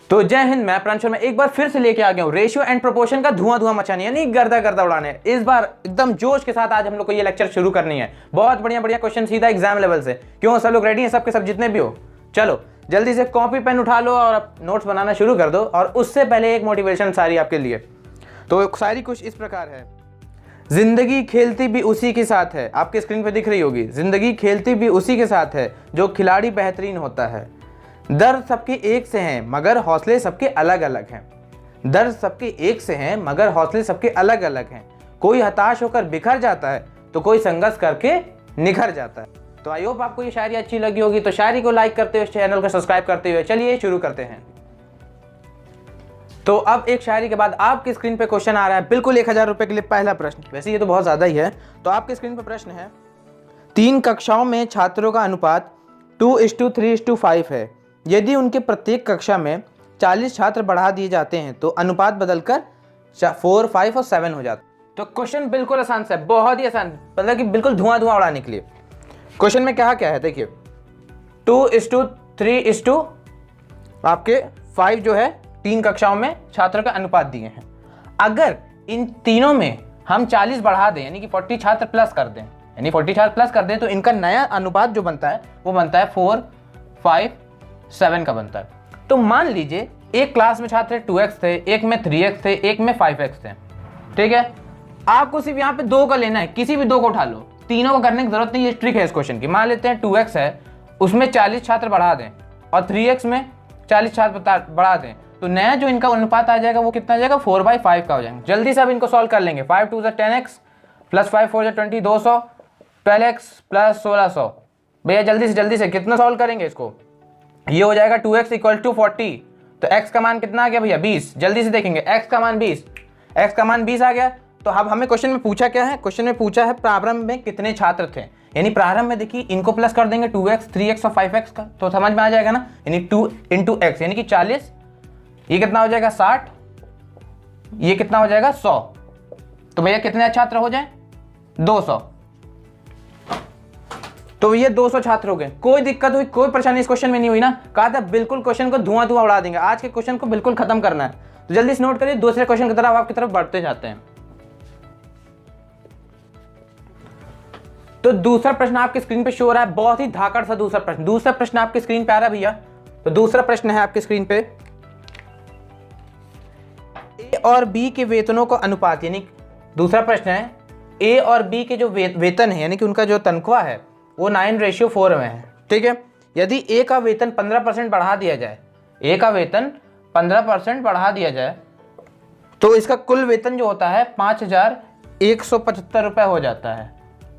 तो जय हिंद, मैं प्रांशुल में एक बार फिर से लेके आ गया हूँ रेशियो एंड प्रोपोर्शन का धुआं मचाने, यानी गर्दा गर्दा उड़ाने। इस बार एकदम जोश के साथ आज हम लोग को ये लेक्चर शुरू करनी है। बहुत बढ़िया बढ़िया क्वेश्चन सीधा एग्जाम लेवल से। क्यों, सब लोग रेडी हैं? सबके सब जितने भी हो, चलो जल्दी से कॉपी पेन उठा लो और नोट्स बनाना शुरू कर दो। और उससे पहले एक मोटिवेशन सारी आपके लिए। तो शायरी कुछ इस प्रकार है। जिंदगी खेलती भी उसी के साथ है, आपके स्क्रीन पे दिख रही होगी। जिंदगी खेलती भी उसी के साथ है जो खिलाड़ी बेहतरीन होता है। दर्द सबके एक से हैं मगर हौसले सबके अलग अलग हैं। दर्द सबके एक से हैं मगर हौसले सबके अलग अलग हैं। कोई हताश होकर बिखर जाता है तो कोई संघर्ष करके निखर जाता है। तो आई होप आपको ये शायरी अच्छी लगी होगी। तो शायरी को लाइक करते हुए, चैनल को सब्सक्राइब करते हुए चलिए शुरू करते हैं। तो अब एक शायरी के बाद आपकी स्क्रीन पे क्वेश्चन आ रहा है, बिल्कुल 1000 रुपए के लिए पहला प्रश्न। वैसे ये तो बहुत ज्यादा ही है। तो आपके स्क्रीन पे प्रश्न है, 3 कक्षाओं में छात्रों का अनुपात 2:3:5 है। यदि उनके प्रत्येक कक्षा में 40 छात्र बढ़ा दिए जाते हैं तो अनुपात बदलकर 4, 5 और 7 हो जाता है। तो क्वेश्चन बिल्कुल आसान सा है, बहुत ही आसान, मतलब कि बिल्कुल धुआं उड़ाने के लिए। क्वेश्चन में क्या है देखिए, 2:3 आपके 5 जो है 3 कक्षाओं में छात्रों का अनुपात दिए हैं। अगर इन तीनों में हम 40 बढ़ा दें, यानी कि 40 छात्र प्लस कर दें, यानी 40 छात्र प्लस कर दें, तो इनका नया अनुपात जो बनता है वो बनता है 4, 5, 7 का बनता है। तो मान लीजिए एक क्लास में छात्र 2x थे, एक में 3x थे, एक में 5x थे। ठीक है, आपको सिर्फ यहाँ पे 2 का लेना है, किसी भी 2 को उठा लो, तीनों को करने की जरूरत नहीं। ये ट्रिक है इस क्वेश्चन की। मान लेते हैं 2x है, उसमें 40 छात्र बढ़ा दें और 3x में 40 छात्र बढ़ा दें, तो नया जो इनका अनुपात आ जाएगा वो कितना आ जाएगा, 4/5 का हो जाएगा। जल्दी से अब इनको सॉल्व कर लेंगे। 5 2 10x प्लस 5 4 20, 200, 12x प्लस 1600। भैया जल्दी से कितना सॉल्व करेंगे इसको? ये हो जाएगा 2x = 40। तो x का मान कितना आ गया भैया, 20। जल्दी से देखेंगे, x का मान 20 आ गया। तो अब हमें क्वेश्चन में पूछा क्या है? क्वेश्चन में पूछा है प्रारंभ में कितने छात्र थे, यानी प्रारंभ में देखिए इनको प्लस कर देंगे 2x 3x और 5x का, तो समझ में आ जाएगा ना। यानी 2 × x यानी कि 40, ये कितना हो जाएगा 60, ये कितना हो जाएगा 100। तो भैया कितने छात्र हो जाए, 200। तो ये 200 छात्र हो गए। कोई दिक्कत हुई, कोई परेशानी इस क्वेश्चन में नहीं हुई ना? कहा था बिल्कुल क्वेश्चन को धुआं उड़ा देंगे, आज के क्वेश्चन को बिल्कुल खत्म करना है। तो जल्दी से नोट करिए, दूसरे क्वेश्चन की तरफ आपकी तरफ बढ़ते जाते हैं। तो दूसरा प्रश्न आपकी स्क्रीन पे शो हो रहा है, बहुत ही धाकड़ सा दूसरा प्रश्न आपकी स्क्रीन पे आ रहा है भैया। तो दूसरा प्रश्न है आपकी स्क्रीन पे, ए और बी के वेतनों का अनुपात, यानी दूसरा प्रश्न है ए और बी के जो वेतन है, यानी कि उनका जो तनख्वाह है वो 9:4 में है। ठीक है, यदि ए का वेतन 15% बढ़ा दिया जाए, ए का वेतन 15% बढ़ा दिया जाए, तो इसका कुल वेतन जो होता है 5175 रुपए हो जाता है।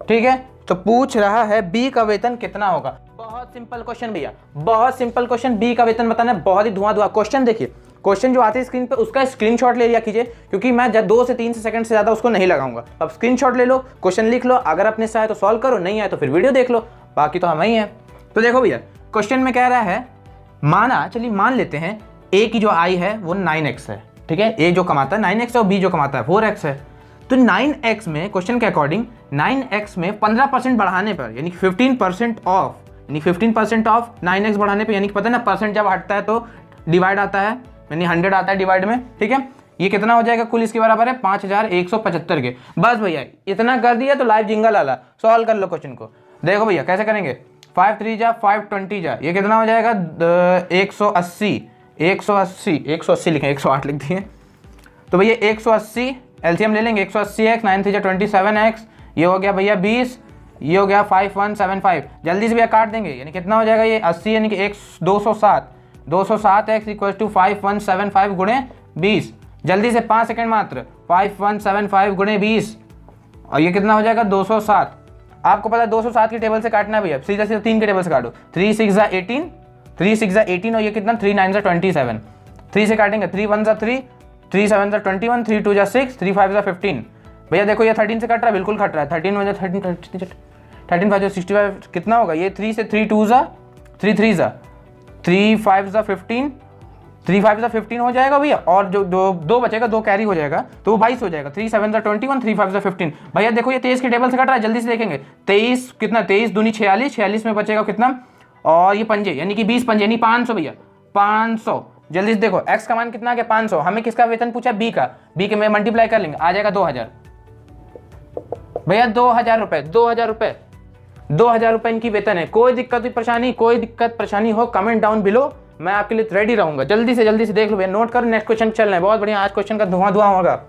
ठीक है, तो पूछ रहा है बी का वेतन कितना होगा। बहुत सिंपल क्वेश्चन भैया, बहुत सिंपल क्वेश्चन। बी का वेतन बताना है, बहुत ही धुआं क्वेश्चन। देखिए क्वेश्चन जो आते हैं स्क्रीन पे उसका स्क्रीनशॉट ले लिया कीजिए, क्योंकि मैं 2 से 3 सेकंड से ज्यादा उसको नहीं लगाऊंगा। अब स्क्रीनशॉट ले लो, क्वेश्चन लिख लो, अगर अपने से आए तो सॉल्व करो, नहीं आए तो फिर वीडियो देख लो, बाकी तो हम ही हैं। तो देखो भैया क्वेश्चन में कह रहा है, मान लेते हैं ए की जो आई है वो 9x है। ठीक है, ए जो कमाता है 9x है और बी जो कमाता है 4x है। तो 9x में क्वेश्चन के अकॉर्डिंग 9x में 15% बढ़ाने पर, यानी 15% ऑफ, यानी 15% ऑफ 9x बढ़ाने पर, यानी पता है ना परसेंट जब हटता है तो डिवाइड आता है, यानी 100 आता है डिवाइड में। ठीक है, ये कितना हो जाएगा, कुल इसके बराबर है 5175 के। बस भैया इतना कर दिया तो लाइव जिंगल आला, सॉल्व कर लो क्वेश्चन को। देखो भैया कैसे करेंगे, 5 3 जा 5 20 जा, ये कितना हो जाएगा 180 लिखें, 108 लिख दिए। तो भैया 180 एलसीएम ले लेंगे, 180x 9 3 जा 27x, ये हो गया भैया 20, ये हो गया 5175। जल्दी से भैया काट देंगे, यानी कितना हो जाएगा ये 80, यानी कि 207x = 5175 गुणे 20। जल्दी से 5 सेकंड मात्र, 5175 गुणे 20, और ये कितना हो जाएगा 207। आपको पता है 207 की टेबल से काटना है भैया, सीधा 3 के टेबल से काटो। 3 6 जा 18, 3 6 जा 18, और ये कितना 3 9 जा 27। 3 से काटेंगे, 3 1 जा 3, 3 7 जा 21, 3 2 जा 6, 3 5 जा 15। भैया देखो ये 13 से कट रहा है, बिल्कुल कट रहा है। 13 1 जा 13, 13 5 जा 65, कितना होगा ये 3 से 3 2 जा 3 3 जा 3 5 जा 15, 3 5 जा 15 हो जाएगा भैया, और जो दो बचेगा, 2 कैरी हो जाएगा तो वो 22 हो जाएगा। 3 7 जा 21, 3 5 जा 15। भैया देखो ये 23 की टेबल से कट रहा है, जल्दी से देखेंगे। 23 कितना, 23 दूनी 46, 46 में बचेगा कितना, और ये पंजे यानी कि 20 पंजे यानी 500 भैया, 500 जल्दी से देखो, x का मान कितना आ गया 500, हमें किसका वेतन पूछा b का, b के में मल्टीप्लाई कर लेंगे, आ जाएगा 2000 भैया, 2000 रुपए, 2000 रुपए, 2000 रुपए इनकी वेतन है। कोई दिक्कत परेशानी, कोई दिक्कत परेशानी हो कमेंट डाउन बिलो, मैं आपके लिए रेडी रहूंगा। जल्दी से देख लो भैया, नोट करो, नेक्स्ट क्वेश्चन चल रहे हैं। बहुत बढ़िया, आज क्वेश्चन का धुआं होगा।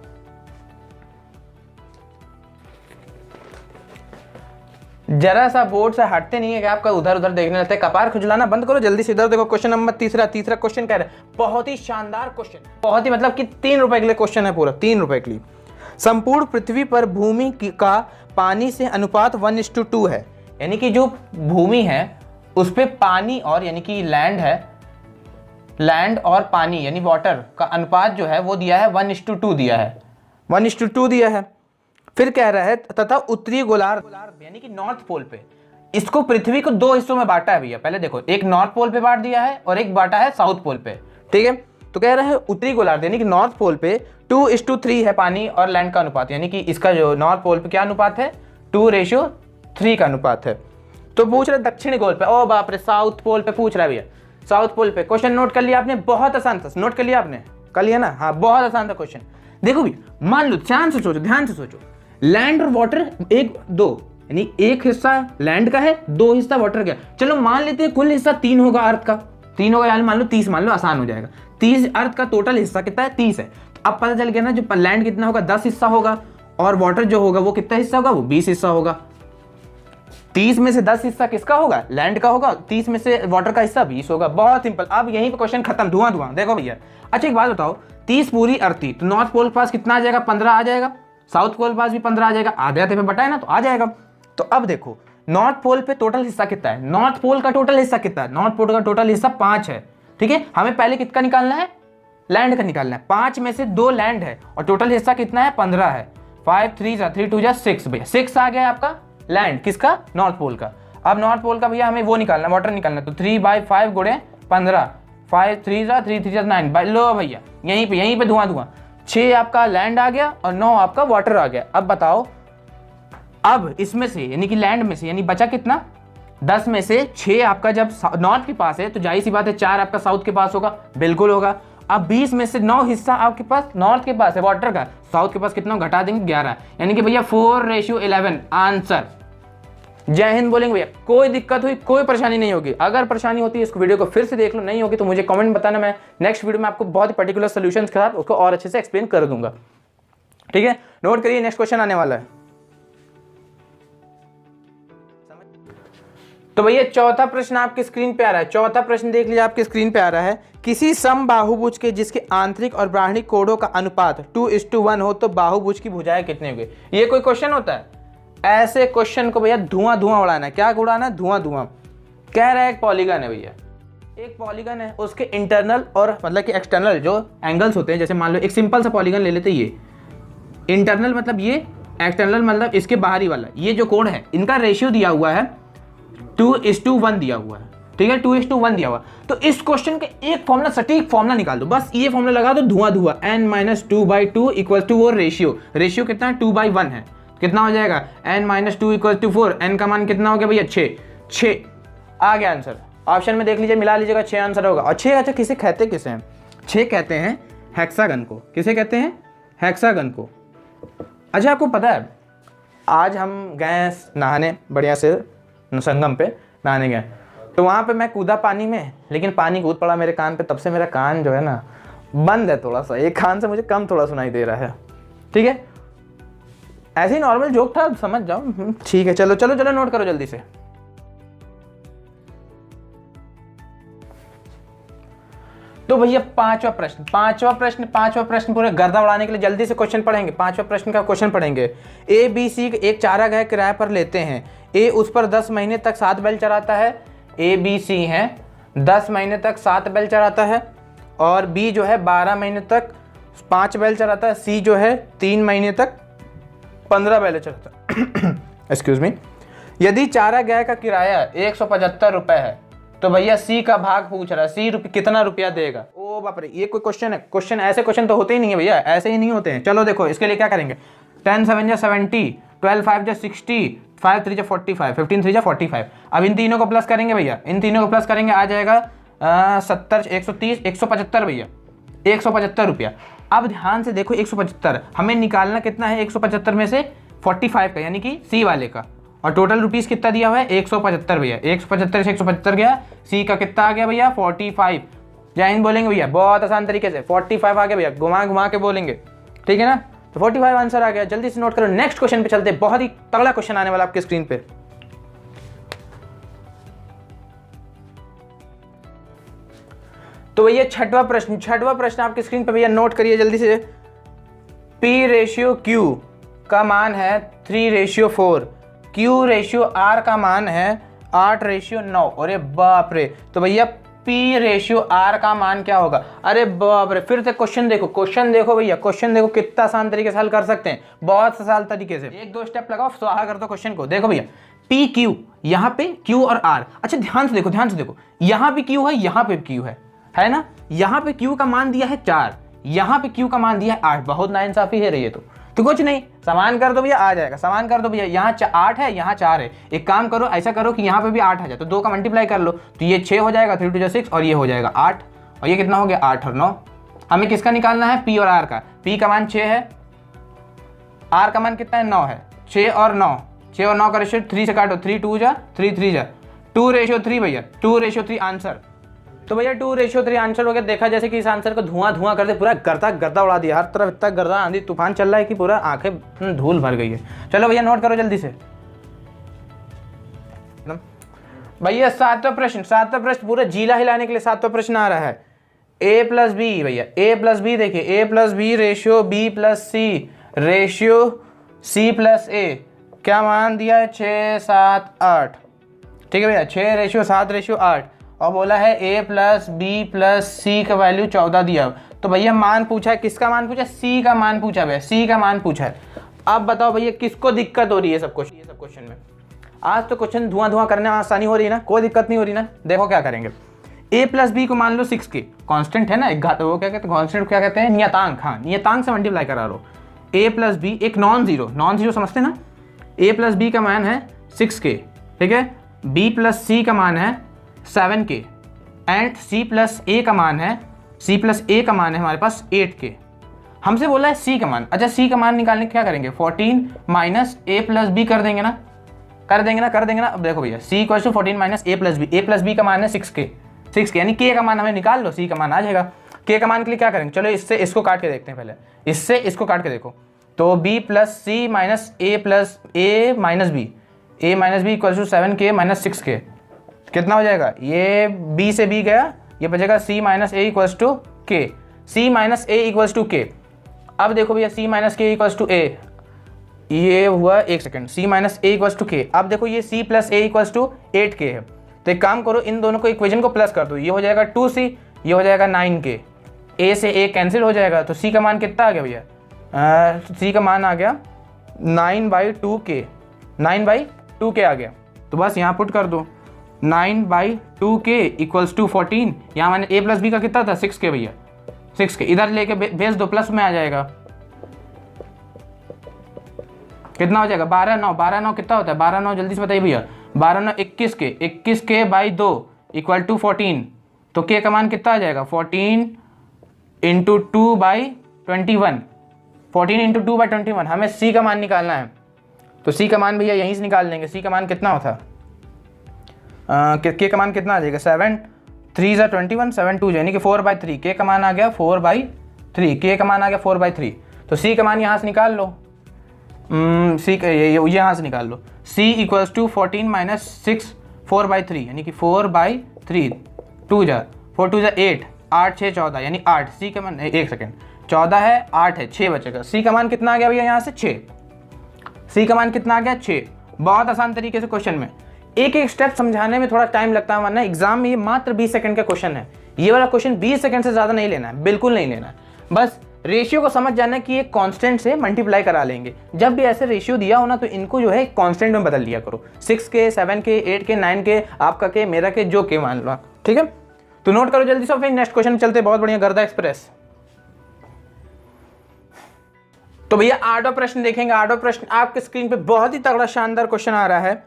जरा सा बोर्ड से हटते नहीं है कि आपका उधर उधर देखने लगता है, कपार खुजलाना बंद करो, जल्दी से इधर देखो। क्वेश्चन नंबर तीसरा क्वेश्चन कह रहे हैं, बहुत ही शानदार क्वेश्चन, बहुत ही मतलब कि 3 रुपए के लिए क्वेश्चन है, पूरा 3 रुपए के लिए। संपूर्ण पृथ्वी पर भूमि का पानी से अनुपात 1:2 है, यानी कि जो भूमि है उस पे पानी और यानी कि लैंड है, लैंड और पानी यानी वाटर का अनुपात जो है वो दिया है 1:2 दिया है, 1:2 दिया है। फिर कह रहा है तथा उत्तरी गोलार्ध यानी कि नॉर्थ पोल पे, इसको पृथ्वी को 2 हिस्सों में बांटा है भैया। पहले देखो, एक नॉर्थ पोल पे बांट दिया है और एक बांटा है साउथ पोल पे, ठीक है। तो कह रहा है उत्तरी गोलार्ध यानी कि नॉर्थ पोल पे 2:3 है पानी और लैंड का अनुपात, यानी कि इसका जो नॉर्थ पोल पे क्या अनुपात है, 2:3 का अनुपात है। तो पूछ रहे दक्षिणी गोल पे, ओ बाप रे, साउथ पोल पे पूछ रहा है भैया, साउथ पोल पे। क्वेश्चन नोट कर लिया आपने, बहुत आसान था, नोट कर लिया आपने, कर लिया ना, हाँ बहुत आसान था क्वेश्चन। देखो भैया, मान लो, ध्यान से सोचो, ध्यान से सोचो, लैंड और वाटर 1-2 यानी एक हिस्सा लैंड का है, 2 हिस्सा वाटर का। चलो मान लेते हैं कुल हिस्सा 3 होगा अर्थ का, 3 होगा, यानी मान लो 30, मान लो, आसान हो जाएगा। 30 अर्थ का टोटल हिस्सा कितना है, 30 है। तो अब पता चल गया ना, जो लैंड कितना होगा, 10 हिस्सा होगा, और वाटर जो होगा वो कितना हिस्सा होगा, वो 20 हिस्सा होगा। 30 में से 10 हिस्सा किसका होगा, लैंड का होगा, 30 में से वाटर का हिस्सा 20 होगा। बहुत सिंपल, अब यहीं पे क्वेश्चन खत्म, धुआं। देखो भैया, अच्छा एक बात बताओ, 30 पूरी अर्थ थी, तो नॉर्थ पोल के पास कितना आ जाएगा, 15 आ जाएगा, साउथ पोल के पास भी 15 आ जाएगा, आधे आधे पे बटाए ना, तो आ जाएगा। तो अब देखो, नॉर्थ पोल पे टोटल हिस्सा कितना है, नॉर्थ पोल का टोटल हिस्सा कितना है, नॉर्थ पोल का टोटल हिस्सा 5 है, ठीक है। हमें पहले किसका निकालना है, लैंड का निकालना है। 5 में से 2 लैंड है और टोटल हिस्सा कितना है, 15 है। 5 3 3 2 6 भैया, 6 आ गया आपका लैंड, किसका, नॉर्थ पोल का। अब नॉर्थ पोल का भैया हमें वो निकालना, वाटर निकालना, तो 3/5 गुणे 15, 5 3 3 3 9, लो भैया, यहीं पे धुआं। 6 आपका लैंड आ गया और 9 आपका वाटर आ गया। अब बताओ, अब इसमें से यानी कि लैंड में से यानी बचा कितना, 10 में से 6 आपका जब नॉर्थ के पास है तो जाहिर सी बात है 4 आपका साउथ के पास होगा, बिल्कुल होगा। अब 20 में से 9 हिस्सा आपके पास नॉर्थ के पास है वाटर का, साउथ के पास कितना घटा देंगे, 11, यानी कि भैया 4:11 आंसर। जय हिंद बोलेंगे भैया, कोई दिक्कत हुई, कोई परेशानी नहीं होगी। अगर परेशानी होती है इसको वीडियो को फिर से देख लो, नहीं होगी तो मुझे कमेंट बताना, मैं नेक्स्ट वीडियो में आपको बहुत ही पर्टिकुलर सॉल्यूशंस के साथ उसको और अच्छे से एक्सप्लेन कर दूंगा, ठीक है। नोट करिए, नेक्स्ट क्वेश्चन आने वाला है। तो भैया चौथा प्रश्न आपकी स्क्रीन पे आ रहा है, चौथा प्रश्न देख लीजिए, आपकी स्क्रीन पे आ रहा है, किसी समबाहुभुज के जिसके आंतरिक और बाहरी कोणों का अनुपात 2:1 हो तो बाहुभुज की भुजाएं कितनी होगी। ये कोई क्वेश्चन होता है, ऐसे क्वेश्चन को भैया धुआं उड़ाना है। क्या उड़ाना है, धुआं। कह रहा है एक पॉलीगन है भैया, एक पॉलीगन है, उसके इंटरनल और मतलब कि एक्सटर्नल जो एंगल्स होते हैं, जैसे मान लो एक सिंपल सा पॉलीगन ले लेते, ये इंटरनल मतलब ये, एक्सटर्नल मतलब इसके बाहरी वाला, ये जो कोण है इनका रेशियो दिया हुआ है 2:1 दिया हुआ है, ठीक है, 2:1 दिया हुआ। तो इस क्वेश्चन के एक फॉर्मूला, सटीक फॉर्मूला निकाल दो, बस ये फॉर्मूला लगा दो, धुआं n-2/2 इक्वल टू वो रेशियो कितना है, 2/1 है, कितना हो जाएगा, n-2 इक्वल टू 4, n का मान कितना हो गया भैया, 6 आ गया आंसर। ऑप्शन में देख लीजिए, मिला लीजिएगा, 6 आंसर होगा। और 6 अच्छा किसे कहते हैं, 6 कहते हैं हेक्सागन को। किसे कहते हैं, हेक्सागन को। अच्छा आपको पता है, आज हम गए नहाने, बढ़िया से संगम पे नहाने गए, तो वहाँ पे मैं कूदा पानी में, लेकिन पानी कूद पड़ा मेरे कान पे, तब से मेरा कान जो है ना बंद है थोड़ा सा, एक कान से मुझे कम थोड़ा सुनाई दे रहा है, ठीक है। ऐसे ही नॉर्मल जोक था, समझ जाओ, ठीक है। चलो नोट करो जल्दी से। तो भैया पांचवा प्रश्न पूरे गर्दा उड़ाने के लिए जल्दी से क्वेश्चन पढ़ेंगे। पांचवा प्रश्न का क्वेश्चन पढ़ेंगे। ए बी सी एक चारागाह किराए पर लेते हैं, ए उस पर 10 महीने तक 7 बैल चराता है, ए बी सी है 10 महीने तक 7 बैल चराता है, और बी जो है 12 महीने तक 5 बैल चराता है, सी जो है 3 महीने तक 15 बैल चराता है। Excuse me. यदि चारागाह का किराया 175 रुपए है तो भैया सी का भाग पूछ रहा है, सी कितना रुपया देगा। ओ बाप रे, ये कोई क्वेश्चन है, क्वेश्चन ऐसे क्वेश्चन तो होते ही नहीं है भैया, ऐसे ही नहीं होते हैं। चलो देखो, इसके लिए क्या करेंगे, 10 7 70, 12 5 60, 5 3 45, 15 3 45। अब इन तीनों को प्लस करेंगे भैया, इन तीनों को प्लस करेंगे, आ जाएगा 70, 130, 175 भैया, 175 रुपया। अब ध्यान से देखो 175 हमें निकालना कितना है 175 में से 45 का, यानी कि सी वाले का, और टोटल रुपीस कितना दिया हुआ है 175 भैया। 175 से 175 गया, सी का कितना आ गया भैया 45। जय हिंद बोलेंगे भैया बहुत आसान तरीके से, 45 आ गया भैया, घुमा घुमा के बोलेंगे, ठीक है ना। तो 45 आंसर आ गया, जल्दी से नोट करो। नेक्स्ट क्वेश्चन पे चलते, बहुत ही तगड़ा क्वेश्चन आने वाला आपके स्क्रीन पे। तो भैया छठवां प्रश्न आपकी स्क्रीन पे भैया नोट करिए जल्दी से। P/Q का मान है 3/4, Q/R का मान है 8/9। अरे बाप रे, तो भैया P/R का मान क्या होगा? अरे बाप रे, फिर से क्वेश्चन देखो भैया, क्वेश्चन देखो कितना आसान तरीके से हल कर सकते हैं, बहुत आसान तरीके से। एक दो स्टेप लगाओ, स्वाहा कर दो क्वेश्चन को। देखो भैया PQ, यहाँ पे Q और R, अच्छा ध्यान से देखो, यहाँ पे Q है, यहाँ पे Q है ना। यहाँ पे Q का मान दिया है 4, यहाँ पे Q का मान दिया है 8, बहुत नाइंसाफी है रही है। तो कुछ नहीं, समान कर दो भैया, आ जाएगा। समान कर दो भैया, यहाँ 8 है, यहाँ 4 है। एक काम करो, ऐसा करो कि यहाँ पे भी 8 आ जाए, तो 2 का मल्टीप्लाई कर लो, तो ये 6 हो जाएगा, 3 2 6, और ये हो जाएगा 8, और ये कितना हो गया 8 और 9। हमें किसका निकालना है? P और R का। P का मान 6 है, R का मान कितना है 9 है। 6 और 9 का रेशियो 3 से काटो, 3 2 जा 3 3 जा 2/3 भैया, 2/3 आंसर। तो भैया 2/3 आंसर हो गया। देखा जैसे कि इस आंसर को धुआं कर दे, पूरा गर्दा उड़ा दिया, हर तरफ इतना गर्दा आंधी तूफान चल रहा है कि पूरा आंखें धूल भर गई है। चलो भैया नोट करो जल्दी से भैया। सातवां प्रश्न पूरा जिला हिलाने के लिए सातवां प्रश्न आ रहा है। A+B भैया, A+B देखिए, A+B/B+C/C+A क्या मान दिया है 6 7 8, ठीक है भैया, 6/7/8, और बोला है A+B+C का वैल्यू 14 दिया। तो भैया मान पूछा है, किसका मान पूछा है? C का मान पूछा भैया, C का मान पूछा है। अब बताओ भैया किसको दिक्कत हो रही है सब क्वेश्चन में? आज तो क्वेश्चन धुआं करने में आसानी हो रही है ना, कोई दिक्कत नहीं हो रही ना। देखो क्या करेंगे, A+B को मान लो 6 के, कांस्टेंट है ना, एक घात, वो क्या कहते हैं कांस्टेंट, क्या कहते हैं नियतांक, हाँ नियतांक से मल्टीप्लाई करा लो। A+B एक नॉन जीरो समझते ना। A+B का मान है 6 के, ठीक है, B+C का मान है 7 के, एंड C+A का मान है हमारे पास 8 के। हमसे बोला है C का मान। अच्छा C का मान निकालने क्या करेंगे? 14 माइनस A+B कर देंगे ना। अब देखो भैया C = 14 माइनस A+B का मान है 6 के, यानी K का मान हमें निकाल लो, C का मान आ जाएगा। K का मान के लिए क्या करेंगे? चलो इससे इसको काट के देखते हैं, पहले इससे इसको काट के देखो। तो B+C minus A minus B = 7K minus 6K कितना हो जाएगा? ये B से B गया, ये बचेगा C minus A = K, C minus A = K। अब देखो भैया C माइनस K = A, ये हुआ, एक second, C minus A = K। अब देखो ये C प्लस A = 8K है। तो एक काम करो, इन दोनों को इक्वेशन को प्लस कर दो, ये हो जाएगा 2C, ये हो जाएगा 9K, A से A कैंसिल हो जाएगा। तो C का मान कितना आ गया भैया? C का मान आ गया 9/2K, 9/2K आ गया। तो बस यहाँ पुट कर दो, 9/2K = 14। यहाँ मैंने A+B का कितना था? 6K भैया, 6K इधर लेके भेज दो, प्लस में आ जाएगा, कितना हो जाएगा? 12 9 कितना होता है? 12 9 जल्दी से बताइए भैया। 12 9 21K, 21K/2 = 14। तो K का मान कितना आ जाएगा? 14 × 2/21, 14 × 2/21। हमें C का मान निकालना है, तो C का मान भैया यहीं से निकाल लेंगे। C का मान कितना होता? K का मान कितना आ जाएगा? 7 3 = 21, 7 2 यानी कि 4/3। K का मान आ गया 4/3, K का मान आ गया 4/3। तो C का मान यहाँ से निकाल लो, C यहाँ से निकाल लो। C = 14 माइनस 6 4/3 यानी कि 4/3, 2 जा 4 2 जा 8, 8 6 14 यानी 8। C का मान, एक सेकेंड, 14 है 8 है 6 बचेगा। C का मान कितना आ गया भैया? यहाँ से 6। C का मान कितना आ गया? 6। बहुत आसान तरीके से क्वेश्चन में एक एक स्टेप समझाने में थोड़ा टाइम लगता है, वरना एग्जाम में ये मात्र 20 सेकंड का क्वेश्चन है। ये वाला क्वेश्चन 20 सेकंड से ज़्यादा नहीं लेना है, बिल्कुल नहीं लेना है। बस रेशियो को समझ जाना है कि एक कांस्टेंट से मल्टीप्लाई करा लेंगे। जब भी ऐसे रेशियो दिया हो ना, तो इनको जो है कांस्टेंट में बदल दिया करो। 6K 7K 8K 9K, आपका K मेरा K जो K मान लो, ठीक है। तो नोट करो जल्दी से, फिर नेक्स्ट क्वेश्चन चलते। बहुत बढ़िया, गर्दा एक्सप्रेस। तो भैया 8वां प्रश्न देखेंगे। 8वां प्रश्न आपके स्क्रीन पे बहुत ही तगड़ा शानदार क्वेश्चन आ रहा है।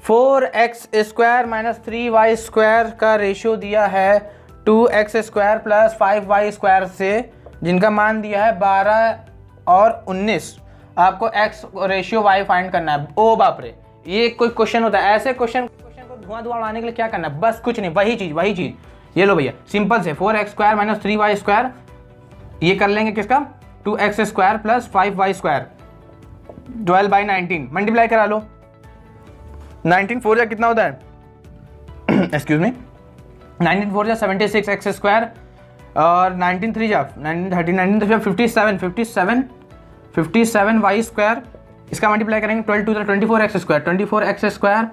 4x² माइनस 3y² का रेशियो दिया है 2x² प्लस 5y² से, जिनका मान दिया है 12 और 19। आपको x रेशियो y फाइंड करना है। ओ बाप रे, ये कोई क्वेश्चन होता है? ऐसे क्वेश्चन को धुआं उड़ाने के लिए क्या करना है? बस कुछ नहीं, वही चीज़। ये लो भैया, सिंपल से 4x² माइनस 3y², ये कर लेंगे किसका? 2x² प्लस 5y², 12/19 मल्टीप्लाई करा लो। 19 4 जा कितना होता है? एक्सक्यूज मी, 19 4 जा 76x² और 19 3 जा 57y²। इसका मल्टीप्लाई करेंगे 12 2 24x²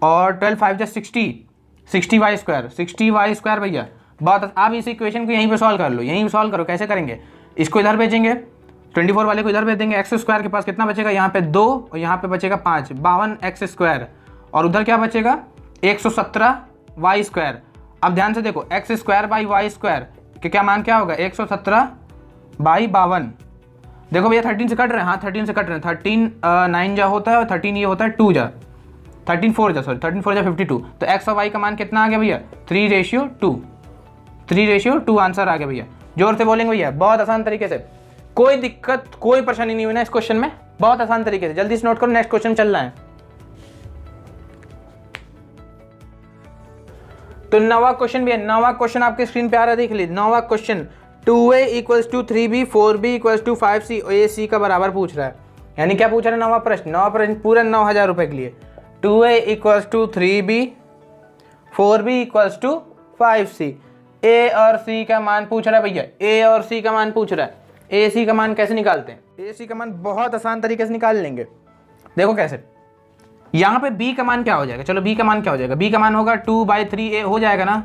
और 12 5 जा 60y², 60y² भैया। बहुत, आप इस इक्वेशन को यहीं पे सॉल्व कर लो, यहीं पे सॉल्व करो। कैसे करेंगे? इसको इधर भेजेंगे, 24 वाले को इधर भेज देंगे। x² के पास कितना बचेगा? यहाँ पे 2 और यहाँ पे बचेगा 5, 52x², और उधर क्या बचेगा? 117y²। अब ध्यान से देखो, x² के क्या मान क्या होगा? 117/52। देखो भैया 13 से कट रहे हैं, हाँ 13 से कट रहे हैं। 13 9 जा होता है और 13 ये होता है 2 जा, 13 4 जा 52। तो x और y का मान कितना आ गया भैया? 3:2। 3:2 आंसर आ गया भैया। जोर से बोलेंगे भैया, बहुत आसान तरीके से, कोई दिक्कत कोई परेशानी नहीं हुई ना इस क्वेश्चन में, बहुत आसान तरीके से। जल्दी से नोट करो, नेक्स्ट क्वेश्चन चल रहा है। तो नवा क्वेश्चन भी है, नवा क्वेश्चन आपके स्क्रीन पे आ रहा है, देख लीजिए। नवा question 2a = 3b 4b = 5c ac का बराबर पूछ रहा है। यानी क्या पूछ रहा है? नवा प्रश्न पूरा 9,000 रुपए के लिए। 2a = 3b 4b = 5c, a और c का मान पूछ रहा है भैया। a और c का मान पूछ रहा है। ac का मान कैसे निकालते हैं? ac का मान बहुत आसान तरीके से निकाल लेंगे। देखो कैसे, यहाँ पे b का मान क्या हो जाएगा? चलो b का मान क्या हो जाएगा? b का मान होगा 2/3a, हो जाएगा ना?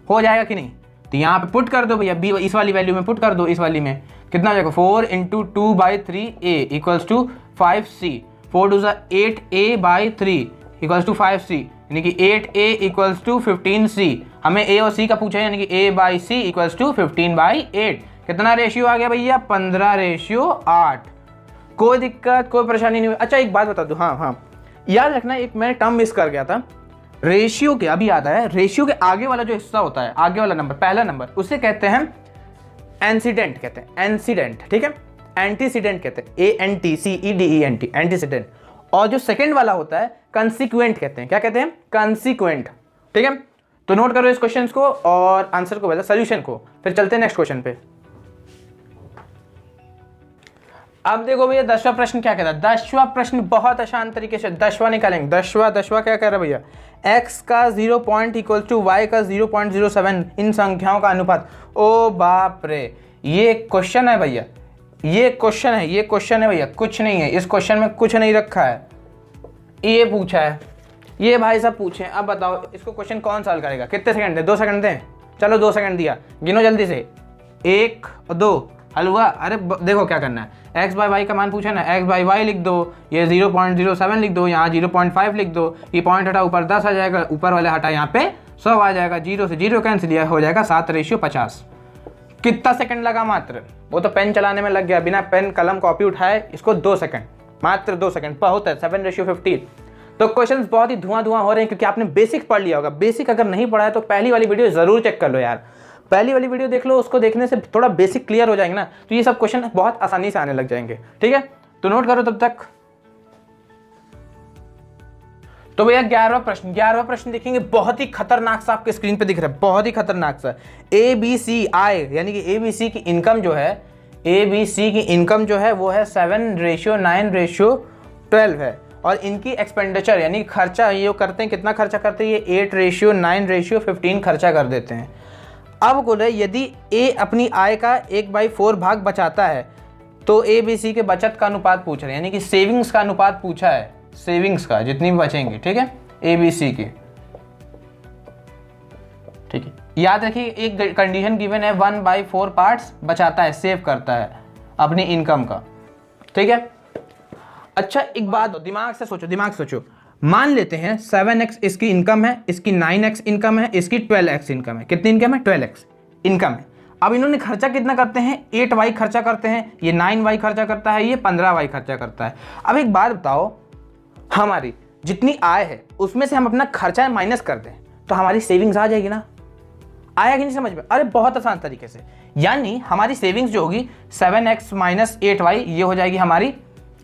हो जाएगा कि नहीं? तो यहाँ पे पुट कर दो भैया, b इस वाली वैल्यू में पुट कर दो। इस वाली में कितना हो जाएगा? 4 × 2/3a = 5c, 4 2 8a/3 = 5c, यानी कि 8a = 15c। हमें a और c का पूछा है, यानी कि a/c = 15/8। कितना रेशियो आ गया भैया? 15:8। कोई दिक्कत कोई परेशानी नहीं हुई। अच्छा एक बात बता दो, हाँ याद रखना, एक मैं टर्म मिस कर गया था। रेशियो के, अभी आता है, रेशियो के आगे वाला जो हिस्सा होता है, आगे वाला नंबर, पहला नंबर, उसे कहते हैं एंसीडेंट, कहते हैं एंसीडेंट, ठीक है? एंटीसीडेंट कहते हैं, ANTCEDENT, एंटीसीडेंट। और जो सेकंड वाला होता है कंसिक्वेंट कहते हैं। क्या कहते हैं? कंसिक्वेंट, ठीक है? तो नोट करो इस क्वेश्चन को और आंसर को, पहले सोल्यूशन को, फिर चलते हैं नेक्स्ट क्वेश्चन पे। अब देखो भैया 10वां प्रश्न क्या कहता है? 10वां प्रश्न बहुत आसान तरीके से 10वां निकालेंगे। 10वां क्या कह रहा है भैया? x का 0 पॉइंट इक्वल टू y का 0.07, इन संख्याओं का अनुपात। ओ बाप रे, ये क्वेश्चन है भैया, ये क्वेश्चन है भैया, कुछ नहीं है इस क्वेश्चन में, कुछ नहीं रखा है, ये पूछा है, ये भाई साहब पूछे। अब बताओ इसको क्वेश्चन कौन सॉल्व करेगा? कितने सेकंड दें? 2 सेकंड दें? चलो 2 सेकंड दिया, गिनो जल्दी से, 1 और 2, हल हुआ? अरे देखो क्या करना है, x/y का मान पूछा ना, x/y लिख दो, ये 0.07 लिख दो, यहाँ 0.5 लिख दो, ये पॉइंट हटा ऊपर 10 आ जाएगा, ऊपर वाले हटा यहाँ पे 100 आ जाएगा, 0 से 0 कैंसिल हो जाएगा, 7:50। कितना सेकंड लगा? मात्र, वो तो पेन चलाने में लग गया, बिना पेन कलम कॉपी उठाए इसको 2 सेकंड, मात्र 2 सेकंड, बहुत है। 7:50। तो क्वेश्चंस बहुत ही धुआं हो रहे हैं, क्योंकि आपने बेसिक पढ़ लिया होगा। बेसिक अगर नहीं पढ़ा है तो पहली वाली वीडियो जरूर चेक कर लो यार, पहली वाली वीडियो देख लो, उसको देखने से थोड़ा बेसिक क्लियर हो जाएंगे ना, तो ये सब क्वेश्चन बहुत आसानी से आने लग जाएंगे, ठीक है? तो नोट करो तब तक। तो भैया 11वां प्रश्न देखेंगे, बहुत ही खतरनाक सा आपके स्क्रीन पे दिख रहा है, बहुत ही खतरनाक सा। ABCI यानी कि ABC की इनकम जो है, ABC की इनकम जो है वो है 7:9:12 है, और इनकी एक्सपेंडिचर यानी खर्चा ये करते हैं, कितना खर्चा करते हैं? ये 8:9:15 खर्चा कर देते हैं। अब बोले यदि A अपनी आय का 1/4 भाग बचाता है, तो ABC के बचत का अनुपात पूछ रहे हैं, यानी कि सेविंग्स का अनुपात पूछा है, सेविंग्स का जितनी भी बचेंगी, ठीक है, ABC की, ठीक है? याद रखिए एक कंडीशन गिवन है, 1/4 पार्ट्स बचाता है, सेव करता है अपनी इनकम का, ठीक है? अच्छा एक बात, दिमाग से सोचो, मान लेते हैं 7x इसकी इनकम है, इसकी 9x इनकम है, इसकी 12x इनकम है। कितनी इनकम है? 12x इनकम है। अब इन्होंने खर्चा कितना करते हैं? 8y खर्चा करते हैं, ये 9y खर्चा करता है, ये 15y खर्चा करता है। अब एक बात बताओ, हमारी जितनी आय है उसमें से हम अपना खर्चा माइनस कर दें तो हमारी सेविंग्स आ जाएगी ना। आया कि नहीं समझ में? अरे बहुत आसान तरीके से, यानी हमारी सेविंग्स जो होगी 7x माइनस 8y ये हो जाएगी हमारी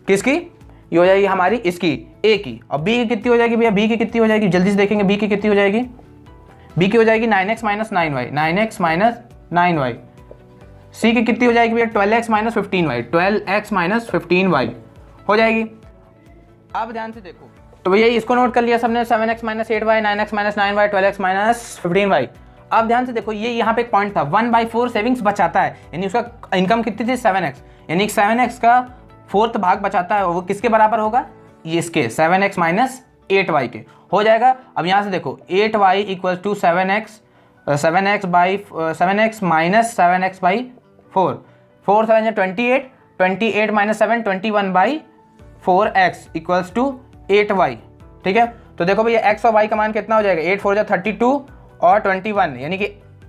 किसकी? ये हो जाएगी हमारी इसकी a की। और b की कितनी हो जाएगी भैया? b की कितनी हो जाएगी? जल्दी से देखेंगे b की कितनी हो जाएगी। b की हो जाएगी 9x minus 9y, 9x minus 9y। c की कितनी हो जाएगी भैया? 12x minus 15y, 12x minus 15y हो जाएगी। अब ध्यान से देखो तो भैया इसको नोट कर लिया सबने, 7x minus 8y, 9x minus 9y, 12x minus 15y। अब ध्यान से देखो ये यहाँ पे एक पॉइंट था 1/4 सेविंग्स बचाता है, यानी उसका इनकम कितनी थी 7x, यानी 7x का फोर्थ भाग बचाता है, वो किसके बराबर होगा? ये इसके 7x माइनस 8y के हो जाएगा। अब यहाँ से देखो 8y equal to 7x minus 7x by 4, 4 7 28, 28 minus 7 21/4x equals to 8y। ठीक है, तो देखो भैया x और y का मान कितना हो जाएगा? 8 4 32 और 21, यानी कि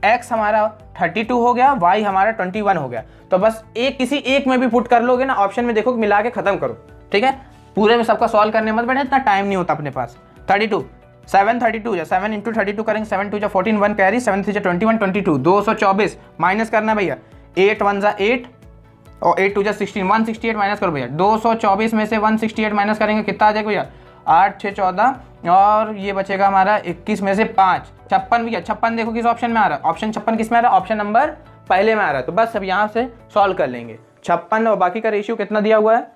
x हमारा 32 हो गया, y हमारा 21 हो गया। तो बस एक किसी एक में भी पुट कर लोगे ना, ऑप्शन में देखो मिला के खत्म करो। ठीक है, पूरे में सबका सॉल्व करने मत बैठे, इतना टाइम नहीं होता अपने पास। 32 7 32 7 इंटू 32 करेंगे, 7 2 14 1 कैरी, 7 3 21 22 224 माइनस करना भैया, 8 1 8 और 8 2 16 168 माइनस करो भैया। 224 में से 168 माइनस करेंगे कितना आ जाएगा भैया? 8 6 14 और ये बचेगा हमारा 21 में से 5 56 भैया। 56 देखो किस ऑप्शन में आ रहा है? ऑप्शन 56 किस में आ रहा है? ऑप्शन नंबर पहले में आ रहा है। तो बस अब यहाँ से सॉल्व कर लेंगे। 56 और बाकी का रेशियो कितना दिया हुआ है?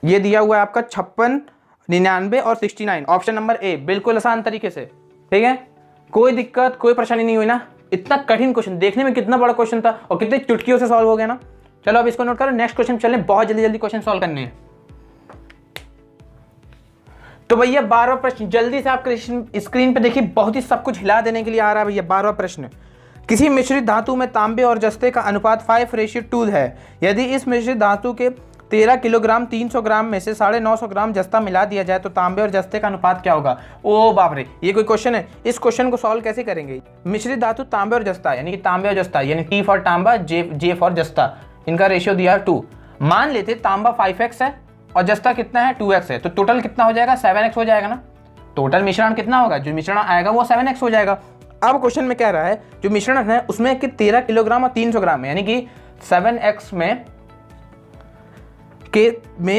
ये दिया हुआ है आपका 56 99 और 69, ऑप्शन नंबर ए। बिल्कुल आसान तरीके से। ठीक है, कोई दिक्कत कोई परेशानी नहीं हुई ना। इतना कठिन क्वेश्चन, देखने में कितना बड़ा क्वेश्चन था और कितनी चुटकियों से सॉल्व हो गया ना। चलो अब इसको नोट करो, नेक्स्ट क्वेश्चन चलें, बहुत जल्दी जल्दी क्वेश्चन सॉल्व करने हैं। तो भैया 12वां प्रश्न जल्दी से आप स्क्रीन पे देखिए, बहुत ही सब कुछ हिला देने के लिए आ रहा है भैया। 12वां प्रश्न, किसी मिश्रित धातु में तांबे और जस्ते का अनुपात 5:2 है। यदि इस मिश्रित धातु के 13 किलोग्राम 300 ग्राम में से 950 ग्राम जस्ता मिला दिया जाए तो तांबे और जस्ते का अनुपात क्या होगा? ओ बाप रे, ये कोई क्वेश्चन है? इस क्वेश्चन को सॉल्व कैसे करेंगे? मिश्रित धातु तांबे और जस्ता, यानी कि तांबे और जस्ता, यानी टी फॉर तांबा, जे फॉर जस्ता, इनका रेशियो दिया है 2। मान लेते तांबा 5x है और जस्ता कितना है? 2x है, तो टोटल कितना हो जाएगा? 7x हो जाएगा ना। टोटल मिश्रण कितना होगा? जो मिश्रण आएगा वो 7x हो जाएगा। अब क्वेश्चन में कह रहा है जो मिश्रण है उसमें कि 13 किलोग्राम और 300 ग्राम है, यानी कि 7x में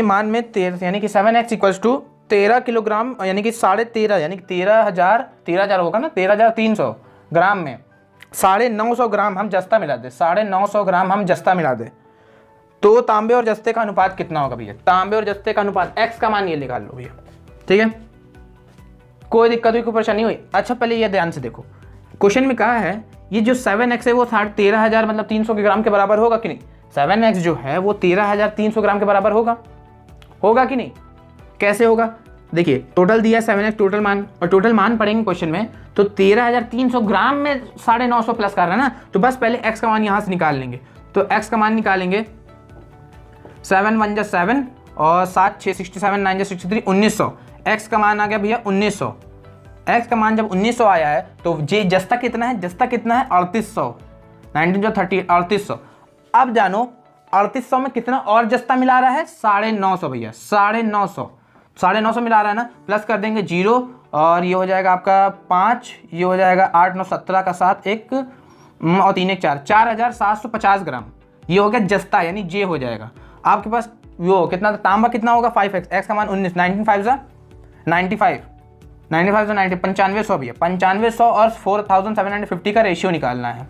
मान में 13, यानी कि 7x इक्वल्स टू 13 किलोग्राम, यानी कि 13.5, यानी कि 13,000 होगा ना, 13,300 ग्राम में 950 ग्राम हम जस्ता मिला दे, 950 ग्राम हम जस्ता मिला दे, तो तांबे और जस्ते का अनुपात कितना होगा भैया? तांबे और जस्ते का अनुपात, x का मान ये निकाल लो भैया। ठीक है, कोई दिक्कत हुई, कोई परेशानी हुई? अच्छा पहले ये ध्यान से देखो, क्वेश्चन में कहा है ये जो 7x है वो 13,000 मतलब 300 ग्राम के बराबर होगा कि नहीं? 7x जो है वो 13,300 ग्राम के बराबर होगा कि नहीं? कैसे होगा? देखिए टोटल दिया है 7x टोटल मान, और टोटल मान पढ़ेंगे क्वेश्चन में, तो 13,300 ग्राम में 950 प्लस कर रहा है ना, तो बस पहले x का मान यहाँ से निकाल लेंगे। तो x का मान निकालेंगे, 7 1 7 और 7 6 67 9 63 1900। x का मान आ गया भैया 1900। x का मान जब 1900 आया है तो जे जस्ता कितना है? जस्ता कितना है? 3800, 19 जो 30 3800। अब जानो 3800 में कितना और जस्ता मिला रहा है? 950 भैया, 950 मिला रहा है ना। प्लस कर देंगे 0 और ये हो जाएगा आपका 5, ये हो जाएगा 8 9 17 का 7 1 और 3 1 4, 4,750 ग्राम ये हो गया जस्ता, यानी जे हो जाएगा आपके पास। वो कितना तांबा कितना होगा? 5x, x का मान 19, 19 5 95 95 90 9500 भैया, 9500 और 4750 का रेशियो निकालना है।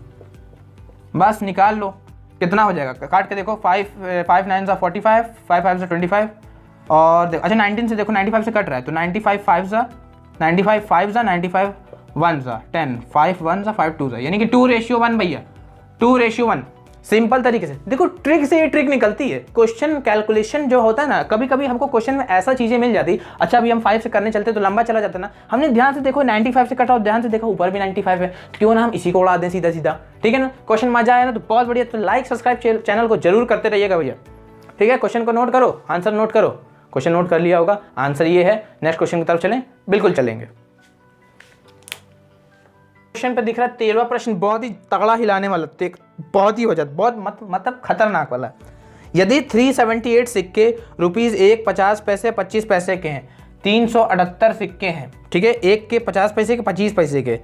बस निकाल लो कितना हो जाएगा, काट के देखो, 5 9 45, 5 5 25 और अच्छा 19 से देखो 95 से कट रहा है, तो 95 5 95 5 95 1 10 5 1 5 2 यानी कि 2:1 भैया, 2:1। सिंपल तरीके से देखो, ट्रिक से ये ट्रिक निकलती है। क्वेश्चन कैलकुलेशन जो होता है ना, कभी कभी हमको क्वेश्चन में ऐसा चीजें मिल जाती। अच्छा अभी हम 5 से करने चलते तो लंबा चला जाता ना, हमने ध्यान से देखो 95 से कटा और ध्यान से देखा ऊपर भी 95 है, तो क्यों ना हम इसी को उड़ा दें सीधा सीधा। ठीक है ना, क्वेश्चन मजा आया ना तो बहुत बढ़िया, तो लाइक सब्सक्राइब चैनल को जरूर करते रहिएगा भैया। ठीक है, क्वेश्चन को नोट करो, आंसर नोट करो। क्वेश्चन नोट कर लिया होगा, आंसर ये है। नेक्स्ट क्वेश्चन की तरफ चलें, बिल्कुल चलेंगे। क्वेश्चन पे दिख रहा है 13वां प्रश्न, बहुत ही तगड़ा हिलाने वाला, बहुत ही हो जाता, बहुत मतलब खतरनाक वाला। यदि 378 सिक्के ₹1 50 पैसे 25 पैसे के हैं, 378 सिक्के हैं, ठीक है, एक के 50 पैसे के 25 पैसे के।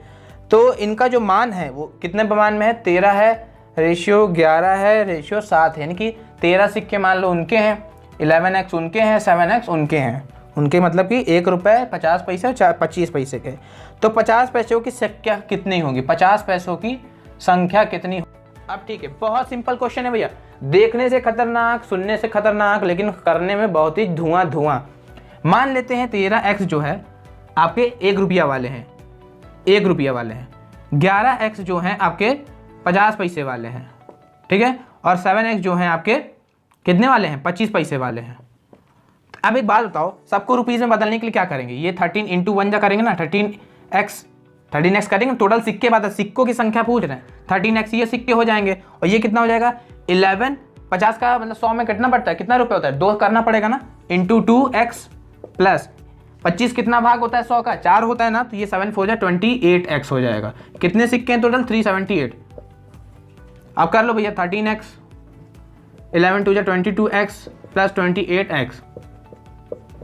तो इनका जो मान है वो कितने प्रमाण में है, 13 है, रेशियो 11 है, रेशियो 7 है, यानी कि 13 सिक्के मान लो उनके हैं, 11x उनके हैं, 7x उनके हैं, उनके मतलब कि 1 रुपये 50 पैसे 25 पैसे के। तो 50 पैसों की संख्या कितनी होगी, 50 पैसों की संख्या कितनी होगी। अब ठीक है, बहुत सिंपल क्वेश्चन है भैया, देखने से खतरनाक, सुनने से खतरनाक, लेकिन करने में बहुत ही धुआं। मान लेते हैं 13x जो है आपके 1 रुपया वाले हैं, 1 रुपया वाले हैं, 11x जो हैं आपके 50 पैसे वाले हैं, ठीक है, और 7x जो हैं आपके कितने वाले हैं, 25 पैसे वाले हैं। अब एक बात बताओ, सबको रुपीज़ में बदलने के लिए क्या करेंगे, ये 13 × 1 जा करेंगे ना, 13x करेंगे, टोटल सिक्के बात है, सिक्कों की संख्या पूछ रहे हैं, 13x ये सिक्के हो जाएंगे, और ये कितना हो जाएगा 11, 50 का मतलब 100 में कितना पड़ता है, कितना रुपये होता है, 2 करना पड़ेगा ना, इंटू 2x प्लस 25 कितना भाग होता है 100 का, 4 होता है ना, तो ये 7 हो जाए 28x हो जाएगा। कितने सिक्के हैं टोटल, 378। अब कर लो भैया 13x, 11 2 22x प्लस 28x,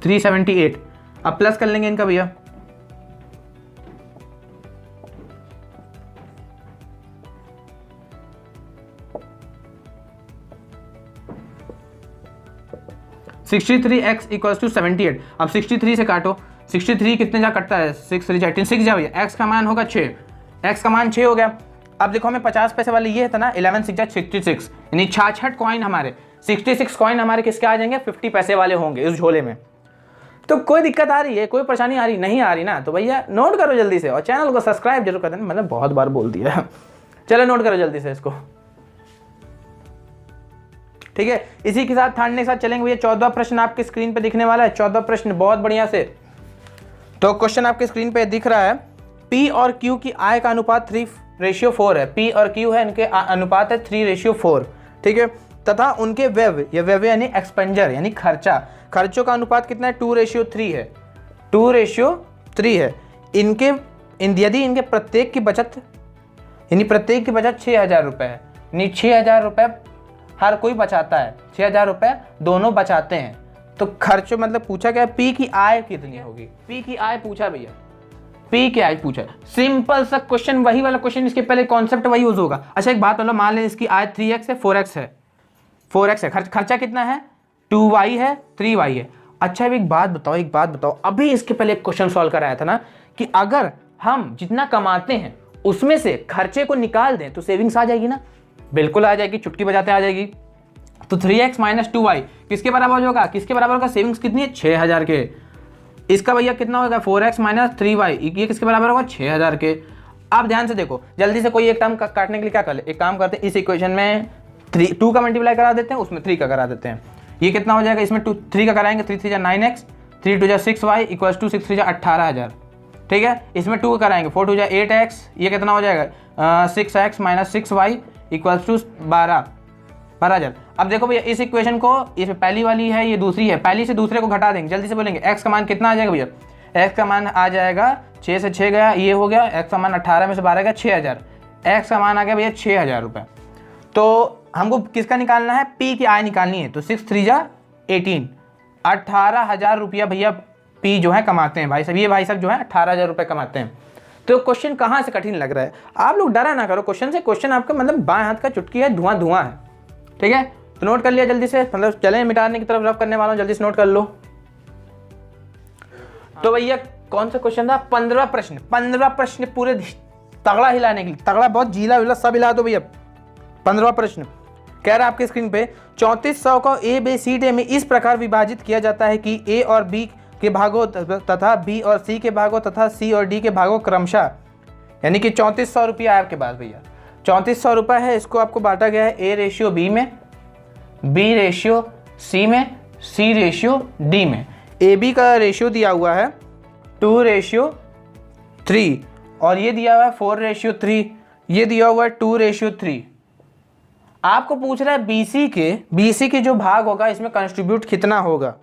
378। अब प्लस कर लेंगे इनका भैया, (63x = 78। अब 63 से काटो, 63 कितने जा कटता है, 6 3 18 6 जा भैया, x का मान होगा 6, x का मान 6 हो गया। अब देखो हमें 50 पैसे वाले ये था ना, 11 6 जा 66, यानी 66 कॉइन हमारे, 66 कॉइन हमारे किसके आ जाएंगे, 50 पैसे वाले होंगे इस झोले में। तो कोई दिक्कत आ रही है, कोई परेशानी आ रही नहीं आ रही ना, तो भैया नोट करो जल्दी से, और चैनल को सब्सक्राइब जरूर कर देना, मतलब बहुत बार बोल दिया चलो नोट करो जल्दी से इसको, ठीक है। इसी के साथ ठानने के साथ चलेंगे भैया। 14वां प्रश्न आपके स्क्रीन पे दिखने वाला है, 14वां प्रश्न बहुत बढ़िया से। तो क्वेश्चन आपके स्क्रीन पे दिख रहा है, P और Q की आय का अनुपात 3:4 है। P और Q है, इनके अनुपात है 3:4, ठीक है, तथा उनके व्यय यानी एक्सपेंजर यानी खर्चों का अनुपात कितना है, 2:3 है, 2:3 है। यदि इनके प्रत्येक की बचत 6,000 रुपये है, यानी 6,000 रुपये हर कोई बचाता है, 6,000 रुपये दोनों बचाते हैं, तो खर्च मतलब पूछा गया P की आय कितनी होगी, P की आय पूछा भैया, P की आय पूछा। सिंपल सा क्वेश्चन, वही वाला क्वेश्चन, इसके पहले कॉन्सेप्ट वही यूज होगा। अच्छा एक बात बोलो, मान लें इसकी आय 3x है, 4x है, 4x है, खर्चा कितना है, 2y है, 3y है। अच्छा एक बात बताओ, अभी इसके पहले एक क्वेश्चन सॉल्व कराया था ना, कि अगर हम जितना कमाते हैं उसमें से खर्चे को निकाल दें तो सेविंग्स आ जाएगी ना, बिल्कुल आ जाएगी, चुटकी बजाते आ जाएगी। तो 3x - 2y किसके बराबर होगा, सेविंग्स कितनी है, 6,000 के। इसका भैया कितना होगा, 4x - 3y, ये किसके बराबर होगा, 6,000 के। आप ध्यान से देखो, जल्दी से कोई एक टर्म काटने के लिए क्या कर ले, एक काम करते हैं, इस इक्वेशन में 2 का मल्टीप्लाई करा देते हैं, उसमें 3 का करा देते हैं। ये कितना हो जाएगा, इसमें 3 का कराएंगे, 3 3 जा 9x, 3 2 जा 6y = 6 3 जा 18,000, ठीक है। इसमें 2 का कराएंगे, 4 2 जा 8x, ये कितना हो जाएगा, 6x - 6y = 12,000। अब देखो भैया इस इक्वेशन को, इसमें पहली वाली है, ये दूसरी है, पहली से दूसरे को घटा देंगे, जल्दी से बोलेंगे x का मान कितना आ जाएगा भैया, x का मान आ जाएगा 6 से 6 गया, ये हो गया, x का मान 18 में से 12 गया, 6,000, x का मान आ गया भैया 6,000 रुपये। तो हमको किसका निकालना है, P की आय निकालनी है, तो 6 3 जा 18, 18,000 रुपया भैया P जो है कमाते हैं भाई साहब, ये भाई साहब जो है 18,000 रुपये कमाते हैं। तो क्वेश्चन कहाँ से कठिन लग रहा है, आप लोग डरा ना करो क्वेश्चन से, क्वेश्चन आपका मतलब बाएं हाथ का चुटकी है, धुआं है, ठीक है। तो नोट कर लिया जल्दी से, मतलब चलें मिटाने की तरफ रफ करने वाला हूं, जल्दी से नोट कर लो। तो भैया कौन सा क्वेश्चन था, 15वां प्रश्न पूरे तगड़ा हिलाने के लिए, तगड़ा बहुत जीला विला सब हिला दो भैया। 15वां प्रश्न कह रहा है आपके स्क्रीन पे, 3400 को ABCD में इस प्रकार विभाजित किया जाता है कि A और B के भागों तथा B और C के भागों तथा C और D के भागों क्रमशः, यानी कि 3400 रुपया है आपके पास भैया, 3400 रुपये है, इसको आपको बांटा गया है A/B में, B/C में, C/D में। AB का रेशियो दिया हुआ है 2/3 और ये दिया हुआ है 4/3, ये दिया हुआ है 2/3। आपको पूछ रहा है BC के जो भाग होगा इसमें कंट्रीब्यूट कितना होगा,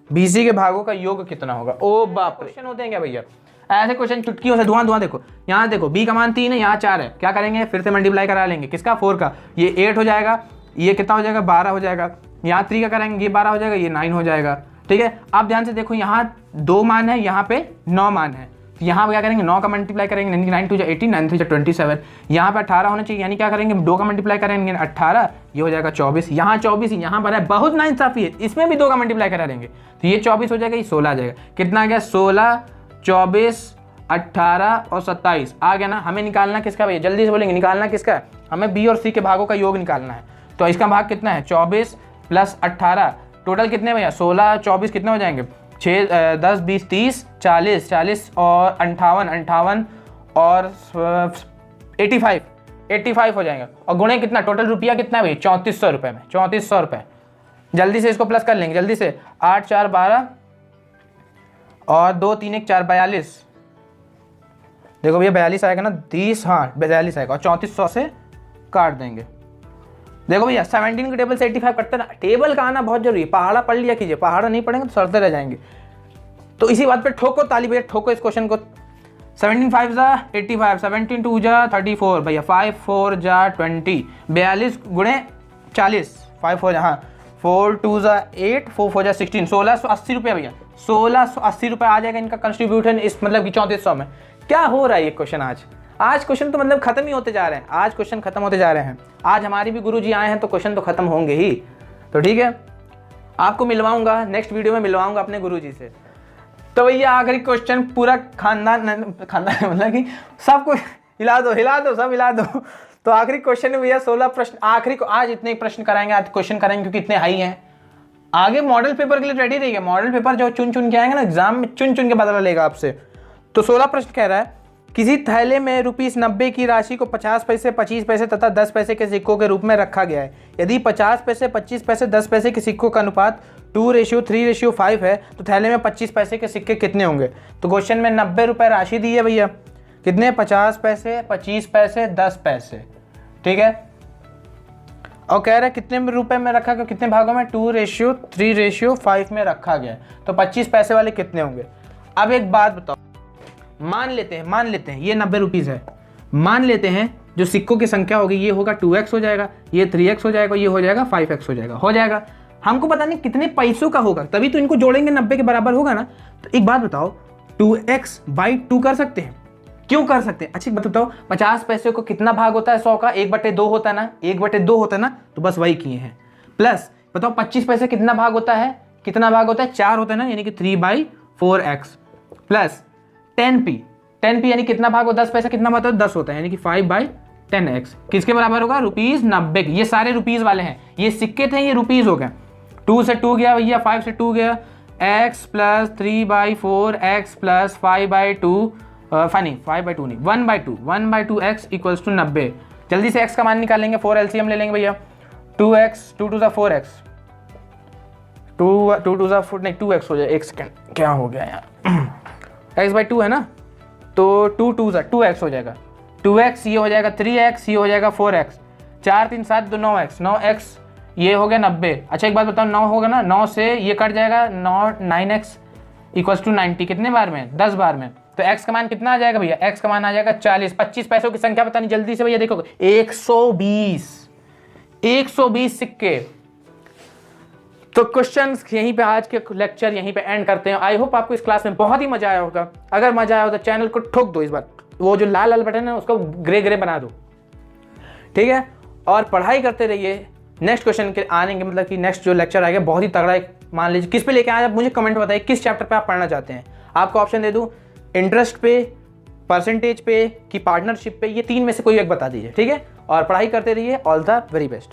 BC के भागों का योग कितना होगा। ओ बाप रे, क्वेश्चन होते हैं क्या भैया ऐसे क्वेश्चन, चुटकियों से धुआं। देखो यहाँ देखो, B का मान 3 है, यहाँ 4 है, क्या करेंगे, फिर से मल्टीप्लाई करा लेंगे, किसका, 4 का, ये 8 हो जाएगा, ये कितना हो जाएगा, 12 हो जाएगा, यहाँ 3 का कराएंगे, ये 12 हो जाएगा, ये 9 हो जाएगा, ठीक है। आप ध्यान से देखो, यहाँ 2 मान है, यहाँ पे 9 मान है, तो यहाँ पे क्या करेंगे 9 का मल्टीप्लाई करेंगे, यानी 9 2 18, 9 3 27, यहाँ पे 18 होना चाहिए, यानी क्या करेंगे 2 का मल्टीप्लाई करेंगे 18, ये हो जाएगा 24, यहाँ 24, यहाँ पर है, बहुत नाइंसाफी है, इसमें भी 2 का मल्टीप्लाई करा देंगे तो ये 24 हो जाएगा, ये 16 आ जाएगा। कितना आ गया 16, 24, 18 और 27 आ गया ना। हमें निकालना किसका भैया, जल्दी से बोलेंगे निकालना किसका, हमें बी और सी के भागों का योग निकालना है। तो इसका भाग कितना है 24 प्लस 18, टोटल कितने भैया 16 24 कितने हो जाएंगे 6 10 20 30 40 40 और 58 और 85 हो जाएंगे। और गुणे कितना, टोटल रुपया कितना है भैया 3400 रुपये में, 3400 रुपये। जल्दी से इसको प्लस कर लेंगे, जल्दी से 8 4 12 और 2 3 1 4 42, देखो भैया 42 आएगा ना, 30 हाँ 42 आएगा और 3400 से काट देंगे। देखो भैया 17 के टेबल से 85 कटते ना, टेबल का आना बहुत जरूरी है, पहाड़ा पढ़ लिया कीजिए, पहाड़ा नहीं पढ़ेंगे तो सड़ते रह जाएंगे। तो इसी बात पे ठोको ताली भैया, ठोको इस क्वेश्चन को। 17 5 जा 85, 17 2 जा 34 भैया, 5 4 जा 20, 42 गुणे 40, 5 4 हाँ 4 2 जा 8, 4 4 जा 16, 1680 रुपये भैया, 1680 रुपये आ जाएगा इनका कंट्रीब्यूशन इस मतलब कि 3400 में। क्या हो रहा है ये क्वेश्चन आज क्वेश्चन तो मतलब खत्म ही होते जा रहे हैं, आज क्वेश्चन खत्म होते जा रहे हैं। आज हमारी भी गुरुजी आए हैं तो क्वेश्चन तो खत्म होंगे ही। तो ठीक है, आपको मिलवाऊंगा नेक्स्ट वीडियो में, मिलवाऊंगा अपने गुरुजी से। तो भैया आखिरी क्वेश्चन, पूरा खानदान मतलब कि सबको हिला दो सब हिला दो। तो आखिरी क्वेश्चन है भैया 16 प्रश्न, आखिरी को आज इतने प्रश्न कराएंगे, आज क्वेश्चन कराएंगे क्योंकि इतने हाई हैं। आगे मॉडल पेपर के लिए रेडी रहिए, मॉडल पेपर जो चुन के आएंगे ना एग्जाम में, चुन के बदला लेगा आपसे। तो 16 प्रश्न कह रहा है, किसी थैले में ₹90 की राशि को 50 पैसे 25 पैसे तथा 10 पैसे के सिक्कों के रूप में रखा गया है। यदि 50 पैसे 25 पैसे 10 पैसे के सिक्कों का अनुपात 2:3:5 है तो थैले में 25 पैसे के सिक्के कितने होंगे। तो क्वेश्चन में 90 रुपये राशि दी है भैया, कितने 50 पैसे 25 पैसे 10 पैसे, ठीक है। और कह रहा है कितने रुपए में रखा गया, कितने भागों में 2:3:5 में रखा गया, तो 25 पैसे वाले कितने होंगे। अब एक बात बताओ, मान लेते हैं ये 90 रुपीज़ है, मान लेते हैं जो सिक्कों की संख्या होगी ये होगा 2x हो जाएगा, ये 3x हो जाएगा, ये हो जाएगा 5x हो जाएगा। हमको पता नहीं कितने पैसों का होगा, तभी तो इनको जोड़ेंगे 90 के बराबर होगा ना। तो एक बात बताओ, 2x/2 कर सकते हैं, क्यों कर सकते हैं, अच्छी बात बताओ। 50 पैसे को कितना भाग होता है 100 का, 1/2 होता है ना, 1/2 होता है ना, तो बस वही किए हैं। प्लस बताओ 25 पैसे कितना भाग होता है, 4 होता है ना, यानी कि 3/4x प्लस 10p यानी कितना भाग हो 10 पैसा कितना भाग होता है 10 होता है, यानी कि 5/10x किसके बराबर होगा ₹90। ये सारे रुपीज वाले हैं, ये सिक्के थे, ये रुपीज हो गए। 2 से 2 गया भैया, 5 से 2 गया, x प्लस 3/4x प्लस 5/2 नहीं 1/2x इक्वल्स टू 90। जल्दी से x का मान निकालेंगे, 4 LCM ले लेंगे भैया, 2x 2 2 4 x 2 2 4 नहीं 2x हो जाए, एक सेकेंड क्या हो गया यार, x/2 है ना, तो 2 2 2x हो जाएगा, 2x ये हो जाएगा 3x, ये हो जाएगा 4x, 4 3 7 2 9x ये हो गया 90। अच्छा एक बात बताओ, 9 होगा ना, 9 से ये कट जाएगा, 9x इक्वल्स टू 90 कितने बार में 10 बार में। तो x का मान कितना आ जाएगा भैया, x का मान आ जाएगा 40। 25 पैसों की संख्या बतानी जल्दी से भैया, देखो 120 सिक्के। तो क्वेश्चंस यहीं पे, आज के लेक्चर यहीं पे एंड करते हैं। आई होप आपको इस क्लास में बहुत ही मजा आया होगा। अगर मजा आया हो तो चैनल को ठोक दो, इस बार वो जो लाल बटन है उसको ग्रे बना दो, ठीक है। और पढ़ाई करते रहिए, नेक्स्ट क्वेश्चन के आने के मतलब कि नेक्स्ट जो लेक्चर आएगा बहुत ही तगड़ा है। मान लीजिए किस पे लेके आए, आप मुझे कमेंट बताइए किस चैप्टर पे आप पढ़ना चाहते हैं। आपको ऑप्शन दे दूं, इंटरेस्ट पे, परसेंटेज पे कि पार्टनरशिप पे, ये 3 में से कोई एक बता दीजिए, ठीक है। और पढ़ाई करते रहिए, ऑल द वेरी बेस्ट।